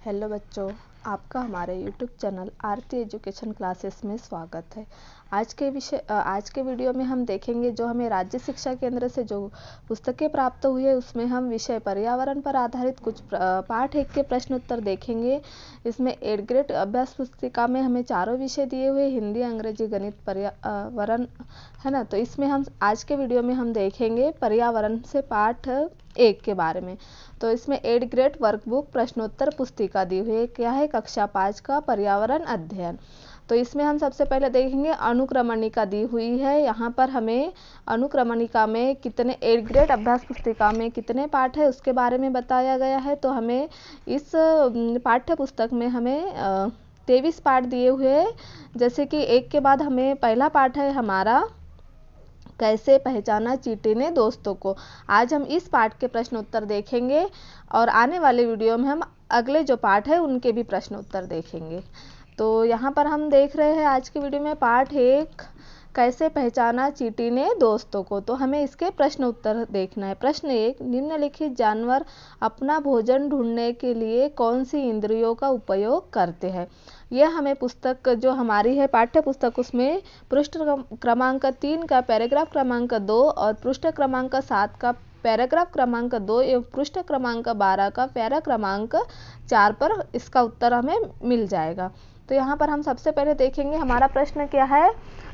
Hello बच्चों, आपका हमारे YouTube चैनल आरती एजुकेशन क्लासेस में स्वागत है। आज के वीडियो में हम देखेंगे जो हमें राज्य शिक्षा केंद्र से जो पुस्तकें प्राप्त हुई है उसमें हम विषय पर्यावरण पर आधारित कुछ पाठ 1 के प्रश्न उत्तर देखेंगे। इसमें 8th ग्रेड अभ्यास पुस्तिका में हमें चारों विषय दिए हुए हिंदी, अंग्रेजी, गणित, पर्यावरण है ना। तो इसमें हम आज के वीडियो में हम देखेंगे पर्यावरण से पाठ 1 के बारे में। तो इसमें 8th ग्रेड वर्कबुक प्रश्नोत्तर पुस्तिका दी हुई है। क्या है? कक्षा 5 का पर्यावरण अध्ययन। तो इसमें हम सबसे पहले देखेंगे अनुक्रमणिका दी हुई है। यहाँ पर हमें अनुक्रमणिका में कितने 8th ग्रेड अभ्यास पुस्तिका में कितने पाठ है उसके बारे में बताया गया है। तो हमें इस पाठ्य पुस्तक में हमें 23 पाठ दिए हुए हैं। जैसे कि एक के बाद हमें पहला पाठ है हमारा कैसे पहचाना चींटी ने दोस्तों को। आज हम इस पाठ के प्रश्न उत्तर देखेंगे और आने वाले वीडियो में हम अगले जो पाठ है उनके भी प्रश्न उत्तर देखेंगे। तो यहाँ पर हम देख रहे हैं आज के वीडियो में पाठ 1 कैसे पहचाना चींटी ने दोस्तों को। तो हमें इसके प्रश्न उत्तर देखना है। प्रश्न 1, निम्नलिखित जानवर अपना भोजन ढूंढने के लिए कौन सी इंद्रियों का उपयोग करते हैं। यह हमें पुस्तक जो हमारी है पाठ्य पुस्तक उसमें पृष्ठ क्रमांक 3 का पैराग्राफ क्रमांक 2 और पृष्ठ क्रमांक 7 का पैराग्राफ क्रमांक 2 एवं पृष्ठ क्रमांक 12 का पैरा क्रमांक 4 पर इसका उत्तर हमें मिल जाएगा। तो यहाँ पर हम सबसे पहले देखेंगे हमारा प्रश्न क्या है।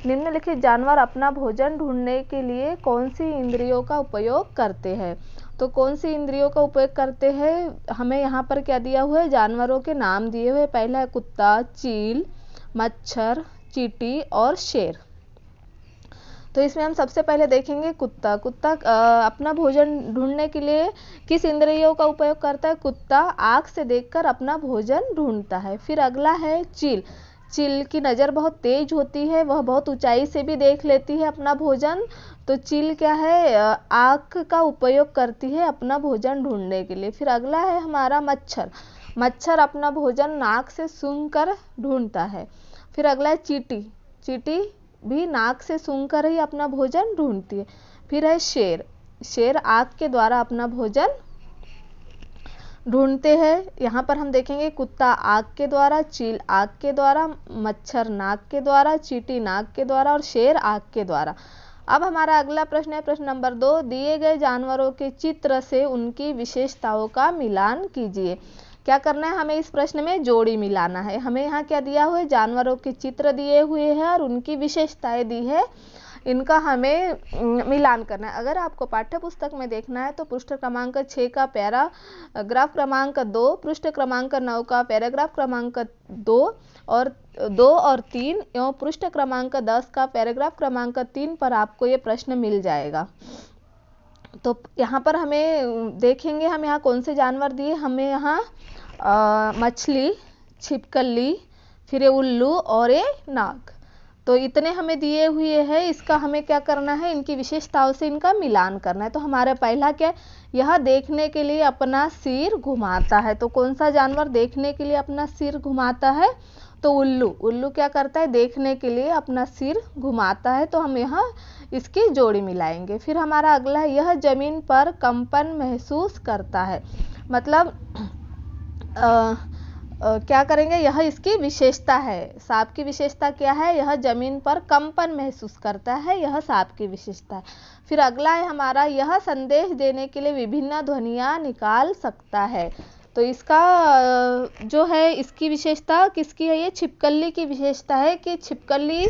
निम्नलिखित जानवर अपना भोजन ढूंढने के लिए कौन सी इंद्रियों का उपयोग करते हैं। तो कौन सी इंद्रियों का उपयोग करते हैं, हमें यहाँ पर क्या दिया हुआ है, जानवरों के नाम दिए हुए। पहला है कुत्ता, चील, मच्छर, चींटी और शेर। तो इसमें हम सबसे पहले देखेंगे कुत्ता। अपना भोजन ढूंढने के लिए किस इंद्रियों का उपयोग करता है। कुत्ता आँख से देखकर अपना भोजन ढूंढता है। फिर अगला है चील। चील की नज़र बहुत तेज होती है, वह बहुत ऊंचाई से भी देख लेती है अपना भोजन। तो चील क्या है, आँख का उपयोग करती है अपना भोजन ढूंढने के लिए। फिर अगला है हमारा मच्छर। मच्छर अपना भोजन नाक से सूंघकर ढूंढता है। फिर अगला है चींटी। चींटी भी नाक से सूंघकर ही अपना भोजन ढूंढती है। फिर है शेर। शेर आँख के द्वारा अपना भोजन ढूंढते हैं। यहाँ पर हम देखेंगे कुत्ता आँख के द्वारा, चील आँख के द्वारा, मच्छर नाक के द्वारा, चींटी नाक के द्वारा और शेर आँख के द्वारा। अब हमारा अगला प्रश्न है प्रश्न नंबर 2, दिए गए जानवरों के चित्र से उनकी विशेषताओं का मिलान कीजिए। क्या करना है, हमें इस प्रश्न में जोड़ी मिलाना है। हमें यहाँ क्या दिया हुआ है, जानवरों के चित्र दिए हुए हैं और उनकी विशेषताएं दी है, इनका हमें मिलान करना है। अगर आपको पाठ्य पुस्तक में देखना है तो पृष्ठ क्रमांक 6 का पैराग्राफ क्रमांक 2, पृष्ठ क्रमांक 9 का पैराग्राफ क्रमांक 2 और 3 एवं पृष्ठ क्रमांक 10 का पैराग्राफ क्रमांक 3 पर आपको ये प्रश्न मिल जाएगा। तो यहाँ पर हमें देखेंगे हम यहाँ कौन से जानवर दिए। हमें यहाँ मछली, छिपकली, फिर ये उल्लू और ये नाग। तो इतने हमें दिए हुए हैं। इसका हमें क्या करना है, इनकी विशेषताओं से इनका मिलान करना है। तो हमारा पहला क्या है, यह देखने के लिए अपना सिर घुमाता है। तो कौन सा जानवर देखने के लिए अपना सिर घुमाता है, तो उल्लू। उल्लू क्या करता है, देखने के लिए अपना सिर घुमाता है। तो हम यहाँ इसकी जोड़ी मिलाएंगे। फिर हमारा अगला है, यह जमीन पर कंपन महसूस करता है। मतलब क्या करेंगे, यह इसकी विशेषता है। सांप की विशेषता क्या है, यह जमीन पर कंपन महसूस करता है, यह सांप की विशेषता है। फिर अगला है हमारा, यह संदेश देने के लिए विभिन्न ध्वनियाँ निकाल सकता है। तो इसका जो है इसकी विशेषता किसकी है, ये छिपकली की विशेषता है कि छिपकली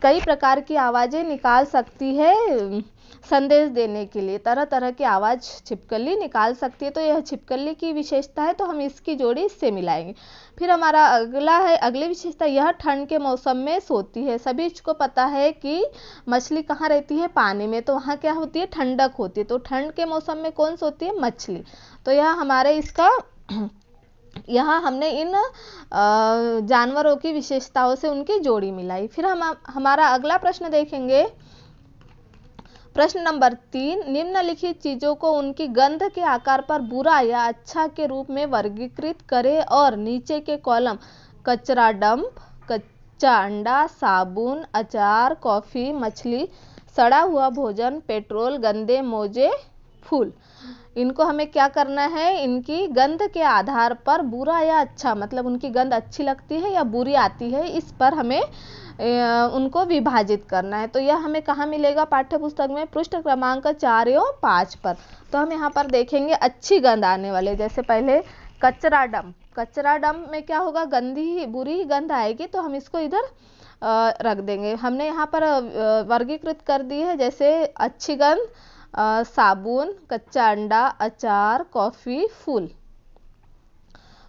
कई प्रकार की आवाज़ें निकाल सकती है संदेश देने के लिए। तरह तरह की आवाज़ छिपकली निकाल सकती है। तो यह छिपकली की विशेषता है, तो हम इसकी जोड़ी इससे मिलाएंगे। फिर हमारा अगला है, अगली विशेषता, यह ठंड के मौसम में सोती है। सभी को पता है कि मछली कहाँ रहती है, पानी में। तो वहाँ क्या होती है, ठंडक होती है। तो ठंड के मौसम में कौन सोती है, मछली। तो यह हमारे इसका यहाँ हमने इन जानवरों की विशेषताओं से उनकी जोड़ी मिलाई। फिर हम हमारा अगला प्रश्न देखेंगे प्रश्न नंबर 3, निम्नलिखित चीजों को उनकी गंध के आकार पर बुरा या अच्छा के रूप में वर्गीकृत करें और नीचे के कॉलम कचरा डंप, कच्चा अंडा, साबुन, अचार, कॉफी, मछली, सड़ा हुआ भोजन, पेट्रोल, गंदे मोजे, फूल। इनको हमें क्या करना है, इनकी गंध के आधार पर बुरा या अच्छा, मतलब उनकी गंध अच्छी लगती है या बुरी आती है, इस पर हमें उनको विभाजित करना है। तो यह हमें कहाँ मिलेगा, पाठ्य पुस्तक में पृष्ठ क्रमांक 4 एवं 5 पर। तो हम यहाँ पर देखेंगे अच्छी गंध आने वाले, जैसे पहले कचरा डम। कचरा डम में क्या होगा, गंदी बुरी गंध आएगी, तो हम इसको इधर रख देंगे। हमने यहाँ पर वर्गीकृत कर दी है, जैसे अच्छी गंध साबुन, कच्चा अंडा, अचार, कॉफ़ी, फूल।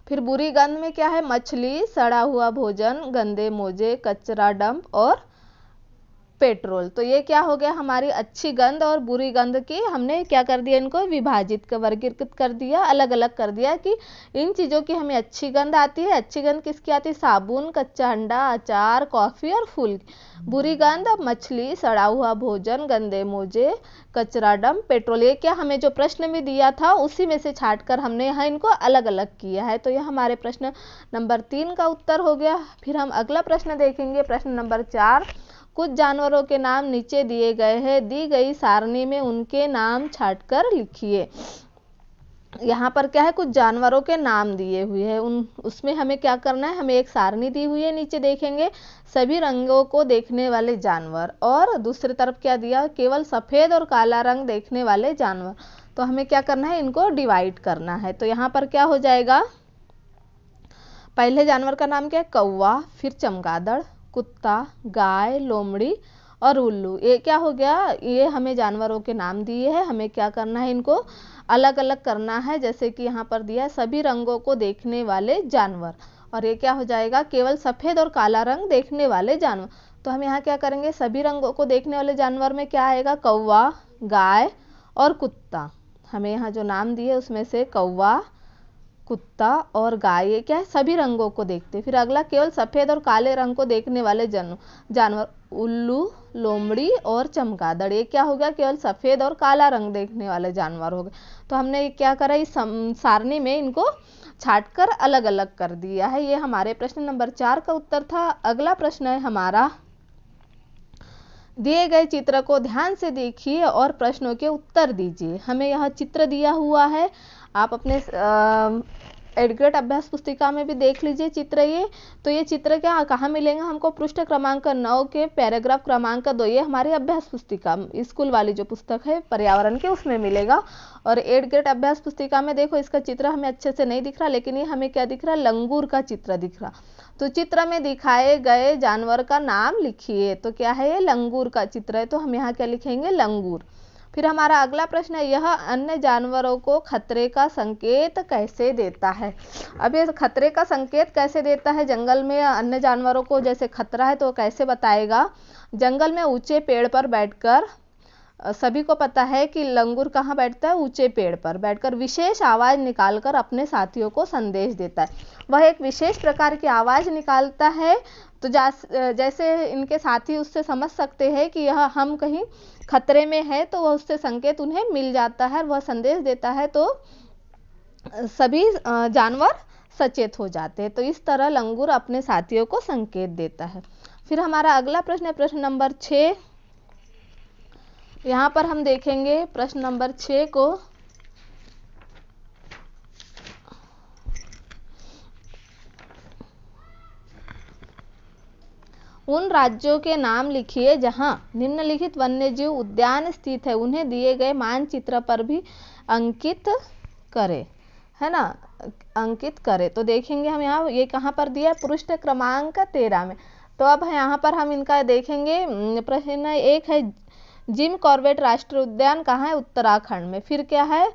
फिर बुरी गंध में क्या है, मछली, सड़ा हुआ भोजन, गंदे मोजे, कचरा डंप और पेट्रोल। तो ये क्या हो गया, हमारी अच्छी गंध और बुरी गंध की हमने क्या कर दिया, इनको विभाजित वर्गीकृत कर दिया, अलग अलग कर दिया कि इन चीज़ों की हमें अच्छी गंध आती है। अच्छी गंध किसकी आती है, साबुन, कच्चा अंडा, अचार, कॉफ़ी और फूल। बुरी गंध मछली, सड़ा हुआ भोजन, गंदे मोजे, कचरा डंप, पेट्रोल। ये क्या हमें जो प्रश्न में दिया था उसी में से छाट कर हमने यहाँ इनको अलग अलग किया है। तो यह हमारे प्रश्न नंबर 3 का उत्तर हो गया। फिर हम अगला प्रश्न देखेंगे, प्रश्न नंबर 4। कुछ जानवरों के नाम नीचे दिए गए हैं, दी गई सारणी में उनके नाम छाटकर लिखिए। यहाँ पर क्या है, कुछ जानवरों के नाम दिए हुए हैं, उसमें हमें क्या करना है, हमें एक सारणी दी हुई है, नीचे देखेंगे सभी रंगों को देखने वाले जानवर, और दूसरी तरफ क्या दिया, केवल सफ़ेद और काला रंग देखने वाले जानवर। तो हमें क्या करना है, इनको डिवाइड करना है। तो यहाँ पर क्या हो जाएगा, पहले जानवर का नाम क्या है, कौवा, फिर चमगादड़, कुत्ता, गाय, लोमड़ी और उल्लू। ये क्या हो गया, ये हमें जानवरों के नाम दिए हैं, हमें क्या करना है, इनको अलग अलग करना है। जैसे कि यहाँ पर दिया है सभी रंगों को देखने वाले जानवर, और ये क्या हो जाएगा, केवल सफ़ेद और काला रंग देखने वाले जानवर। तो हम यहाँ क्या करेंगे, सभी रंगों को देखने वाले जानवर में क्या आएगा, कौवा, गाय और कुत्ता। हमें यहाँ जो नाम दिए उसमें से कौवा, कुत्ता और गाय, ये क्या है, सभी रंगों को देखते। फिर अगला, केवल सफ़ेद और काले रंग को देखने वाले जानवर, उल्लू, लोमड़ी और चमगादड़। ये क्या हो गया, केवल सफ़ेद और काला रंग देखने वाले जानवर हो गए। तो हमने क्या करा, इस सारणी में इनको छाटकर अलग अलग कर दिया है। ये हमारे प्रश्न नंबर 4 का उत्तर था। अगला प्रश्न है हमारा, दिए गए चित्र को ध्यान से देखिए और प्रश्नों के उत्तर दीजिए। हमें यह चित्र दिया हुआ है, आप अपने एडग्रेड अभ्यास पुस्तिका में भी देख लीजिए चित्र। ये तो ये चित्र क्या कहाँ मिलेंगे हमको, पृष्ठ क्रमांक 9 के पैराग्राफ क्रमांक 2। ये हमारी अभ्यास पुस्तिका स्कूल वाली जो पुस्तक है पर्यावरण के, उसमें मिलेगा। और एडग्रेड अभ्यास पुस्तिका में देखो, इसका चित्र हमें अच्छे से नहीं दिख रहा, लेकिन ये हमें क्या दिख रहा, लंगूर का चित्र दिख रहा। तो चित्र में दिखाए गए जानवर का नाम लिखिए। तो क्या है, ये लंगूर का चित्र है, तो हम यहाँ क्या लिखेंगे, लंगूर। फिर हमारा अगला प्रश्न है, यह अन्य जानवरों को खतरे का संकेत कैसे देता है। अब ये खतरे का संकेत कैसे देता है, जंगल में अन्य जानवरों को जैसे खतरा है तो कैसे बताएगा। जंगल में ऊंचे पेड़ पर बैठकर, सभी को पता है कि लंगूर कहाँ बैठता है, ऊंचे पेड़ पर बैठकर विशेष आवाज़ निकालकर अपने साथियों को संदेश देता है। वह एक विशेष प्रकार की आवाज़ निकालता है, तो जैसे इनके साथी उससे समझ सकते हैं कि यह हम कहीं खतरे में है, तो वह उससे संकेत उन्हें मिल जाता है, वह संदेश देता है, तो सभी जानवर सचेत हो जाते हैं। तो इस तरह लंगूर अपने साथियों को संकेत देता है। फिर हमारा अगला प्रश्न है प्रश्न नंबर 6। यहाँ पर हम देखेंगे प्रश्न नंबर 6 को, उन राज्यों के नाम लिखिए जहाँ निम्नलिखित वन्यजीव उद्यान स्थित है, उन्हें दिए गए मानचित्र पर भी अंकित करें, है ना, अंकित करें। तो देखेंगे हम यहाँ, ये कहाँ पर दिया है, पृष्ठ क्रमांक 13 में। तो अब यहाँ पर हम इनका देखेंगे। प्रश्न 1 है, जिम कॉर्बेट राष्ट्रीय उद्यान कहाँ है, उत्तराखंड में। फिर क्या है,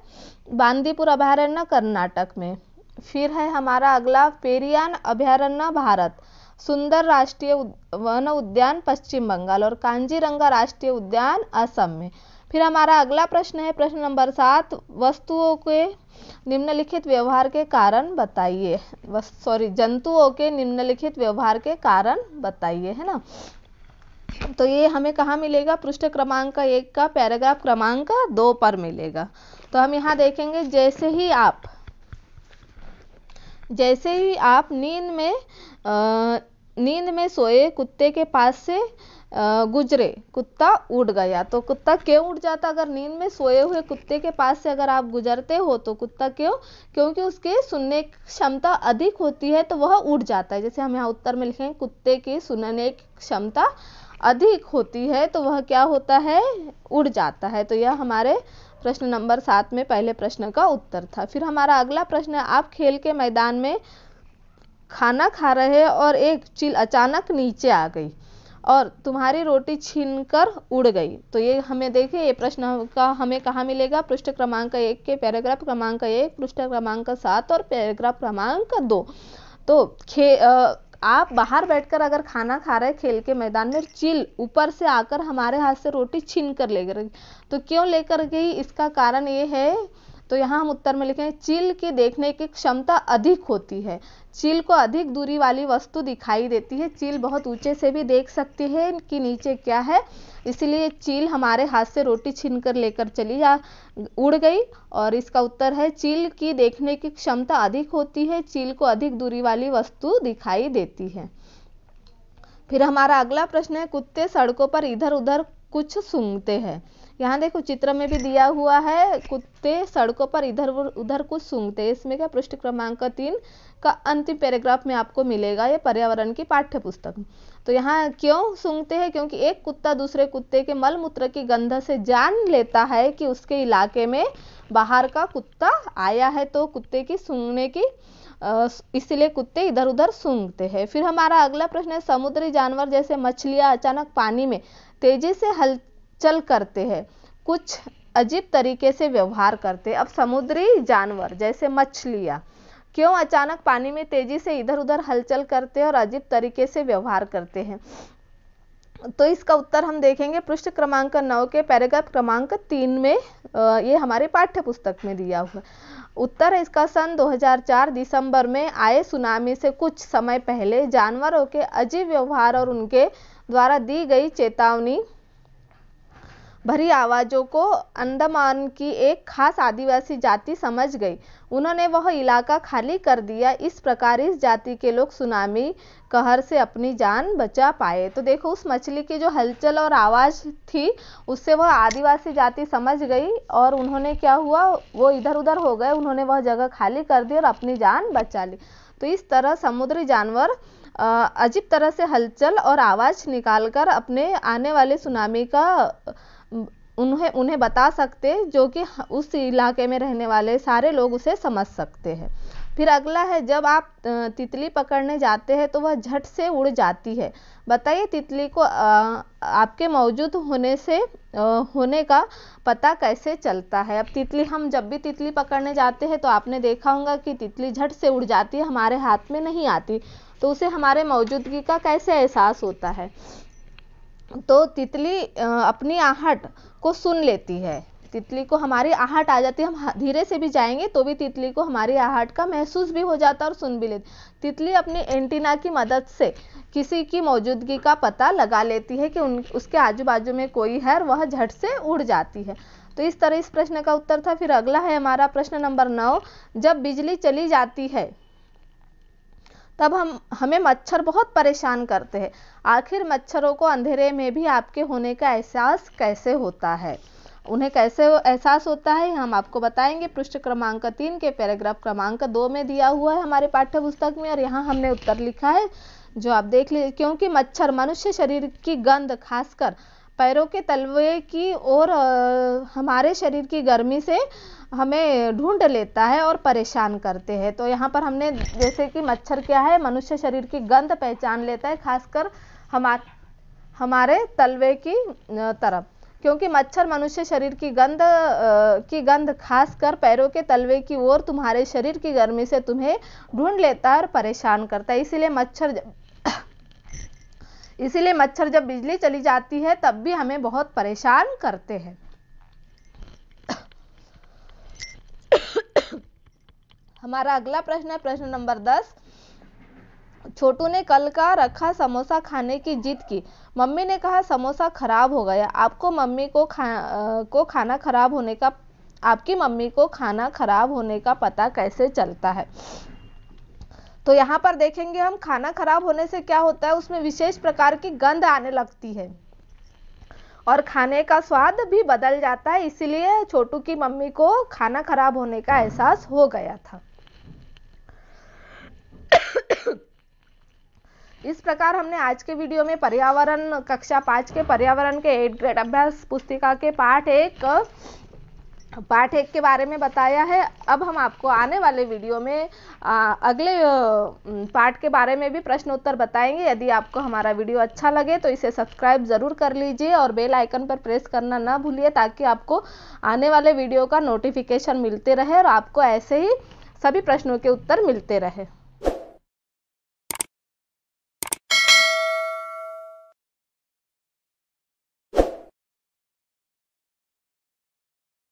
बांदीपुर अभयारण्य कर्नाटक में। फिर है हमारा अगला, पेरियान अभयारण्य भारत, सुंदर राष्ट्रीय वन उद्यान पश्चिम बंगाल और कांजीरंगा राष्ट्रीय उद्यान असम में। फिर हमारा अगला प्रश्न है प्रश्न नंबर 7, वस्तुओं के निम्नलिखित व्यवहार के कारण बताइए, जंतुओं के निम्नलिखित व्यवहार के कारण बताइए, है ना। तो ये हमें कहाँ मिलेगा, पृष्ठ क्रमांक 1 का पैराग्राफ क्रमांक 2 पर मिलेगा। तो हम यहाँ देखेंगे, जैसे ही आप नींद में सोए कुत्ते के पास से गुजरे, कुत्ता उड़ गया। तो कुत्ता क्यों उड़ जाता? अगर नींद में सोए हुए कुत्ते के पास से अगर आप गुजरते हो तो कुत्ता क्यों? क्योंकि उसके सुनने की क्षमता अधिक होती है तो वह उड़ जाता है। जैसे हम यहाँ उत्तर में लिखेंगे कुत्ते की सुनने की क्षमता अधिक होती है तो वह क्या होता है? उड़ जाता है। तो यह हमारे प्रश्न नंबर 7 में पहले प्रश्न का उत्तर था। फिर हमारा अगला प्रश्न है, आप खेल के मैदान में खाना खा रहे और एक चील अचानक नीचे आ गई और तुम्हारी रोटी छीनकर उड़ गई। तो ये हमें देखिए, ये प्रश्न का हमें कहाँ मिलेगा? पृष्ठ क्रमांक 1 के पैराग्राफ क्रमांक 1, पृष्ठ क्रमांक 7 और पैराग्राफ क्रमांक 2। तो आप बाहर बैठकर अगर खाना खा रहे खेल के मैदान में, चील ऊपर से आकर हमारे हाथ से रोटी छीन कर ले गई। तो क्यों लेकर गई? इसका कारण ये है, तो यहाँ हम उत्तर में लिखेंगे चील की देखने की क्षमता अधिक होती है। चील को अधिक दूरी वाली वस्तु दिखाई देती है। चील बहुत ऊंचे से भी देख सकती है कि नीचे क्या है, इसलिए चील हमारे हाथ से रोटी छीनकर लेकर उड़ गई। और इसका उत्तर है चील की देखने की क्षमता अधिक होती है, चील को अधिक दूरी वाली वस्तु दिखाई देती है। फिर हमारा अगला प्रश्न है, कुत्ते सड़कों पर इधर उधर कुछ सूंघते हैं। यहाँ देखो चित्र में भी दिया हुआ है, कुत्ते सड़कों पर इधर उधर कुछ सूंघते हैं। इसमें क्या? पृष्ठ क्रमांक 3 का अंतिम पैराग्राफ में आपको मिलेगा, ये पर्यावरण की पाठ्य पुस्तक। तो यहाँ क्यों सूंघते हैं? क्योंकि एक कुत्ता दूसरे कुत्ते के मल मूत्र की गंध से जान लेता है कि उसके इलाके में बाहर का कुत्ता आया है, तो कुत्ते की सूंघने की इसलिए कुत्ते इधर उधर सूंघते हैं। फिर हमारा अगला प्रश्न है, समुद्री जानवर जैसे मछलियां अचानक पानी में तेजी से हलचल करते हैं, कुछ अजीब तरीके से व्यवहार करते हैं। अब समुद्री जानवर जैसे मछलियां क्यों अचानक पानी में तेजी से इधर उधर हलचल करते हैं और अजीब तरीके से व्यवहार करते हैं? तो इसका उत्तर हम देखेंगे पृष्ठ क्रमांक 9 के पैराग्राफ क्रमांक 3 में, ये हमारे पाठ्य पुस्तक में दिया हुआ उत्तर है इसका। सन 2004 दिसंबर में आए सुनामी से कुछ समय पहले जानवरों के अजीब व्यवहार और उनके द्वारा दी गई चेतावनी भरी आवाज़ों को अंडमान की एक खास आदिवासी जाति समझ गई। उन्होंने वह इलाका खाली कर दिया। इस प्रकार इस जाति के लोग सुनामी कहर से अपनी जान बचा पाए। तो देखो उस मछली की जो हलचल और आवाज़ थी उससे वह आदिवासी जाति समझ गई और उन्होंने क्या हुआ, वो इधर उधर हो गए, उन्होंने वह जगह खाली कर दी और अपनी जान बचा ली। तो इस तरह समुद्री जानवर अजीब तरह से हलचल और आवाज़ निकालकर अपने आने वाले सुनामी का उन्हें बता सकते, जो कि उस इलाके में रहने वाले सारे लोग उसे समझ सकते हैं। फिर अगला है, जब आप तितली पकड़ने जाते हैं तो वह झट से उड़ जाती है। बताइए तितली को आपके मौजूद होने का पता कैसे चलता है? अब तितली, हम जब भी तितली पकड़ने जाते हैं तो आपने देखा होगा कि तितली झट से उड़ जाती है, हमारे हाथ में नहीं आती। तो उसे हमारे मौजूदगी का कैसे एहसास होता है? तो तितली अपनी आहट को सुन लेती है। तितली को हमारी आहट आ जाती है, हम धीरे से भी जाएंगे तो भी तितली को हमारी आहट का महसूस भी हो जाता है और सुन भी लेती। तितली अपनी एंटीना की मदद से किसी की मौजूदगी का पता लगा लेती है कि उसके आजू बाजू में कोई है और वह झट से उड़ जाती है। तो इस तरह इस प्रश्न का उत्तर था। फिर अगला है हमारा प्रश्न नंबर 9, जब बिजली चली जाती है तब हमें मच्छर बहुत परेशान करते हैं। आखिर मच्छरों को अंधेरे में भी आपके होने का एहसास कैसे होता है? उन्हें कैसे एहसास होता है हम आपको बताएंगे। पृष्ठ क्रमांक 3 के पैराग्राफ क्रमांक 2 में दिया हुआ है हमारे पाठ्य पुस्तक में, और यहाँ हमने उत्तर लिखा है जो आप देख लीजिए। क्योंकि मच्छर मनुष्य शरीर की गंध, खासकर पैरों के तलवे की और हमारे शरीर की गर्मी से हमें ढूंढ लेता है और परेशान करते हैं। तो यहाँ पर हमने जैसे कि मच्छर क्या है, मनुष्य शरीर की गंध पहचान लेता है, खासकर हमारे तलवे की तरफ। क्योंकि मच्छर मनुष्य शरीर की गंध खासकर पैरों के तलवे की ओर तुम्हारे शरीर की गर्मी से तुम्हें ढूंढ लेता है और परेशान करता है। इसीलिए मच्छर जब बिजली चली जाती है तब भी हमें बहुत परेशान करते हैं। हमारा अगला प्रश्न है प्रश्न नंबर 10। छोटू ने कल का रखा समोसा खाने की जिद की। मम्मी ने कहा समोसा खराब हो गया। आपकी मम्मी को खाना खराब होने का पता कैसे चलता है? तो यहाँ पर देखेंगे हम, खाना खराब होने से क्या होता है, उसमें विशेष प्रकार की गंध आने लगती है। और खाने का स्वाद भी बदल जाता है। इसीलिए छोटू की मम्मी को खाना खराब होने का एहसास हो गया था। इस प्रकार हमने आज के वीडियो में पर्यावरण कक्षा 5 के पर्यावरण के 8th ग्रेड अभ्यास पुस्तिका के पाठ एक के बारे में बताया है। अब हम आपको आने वाले वीडियो में अगले पार्ट के बारे में भी प्रश्न उत्तर बताएंगे। यदि आपको हमारा वीडियो अच्छा लगे तो इसे सब्सक्राइब ज़रूर कर लीजिए और बेल आइकन पर प्रेस करना ना भूलिए, ताकि आपको आने वाले वीडियो का नोटिफिकेशन मिलते रहे और आपको ऐसे ही सभी प्रश्नों के उत्तर मिलते रहे।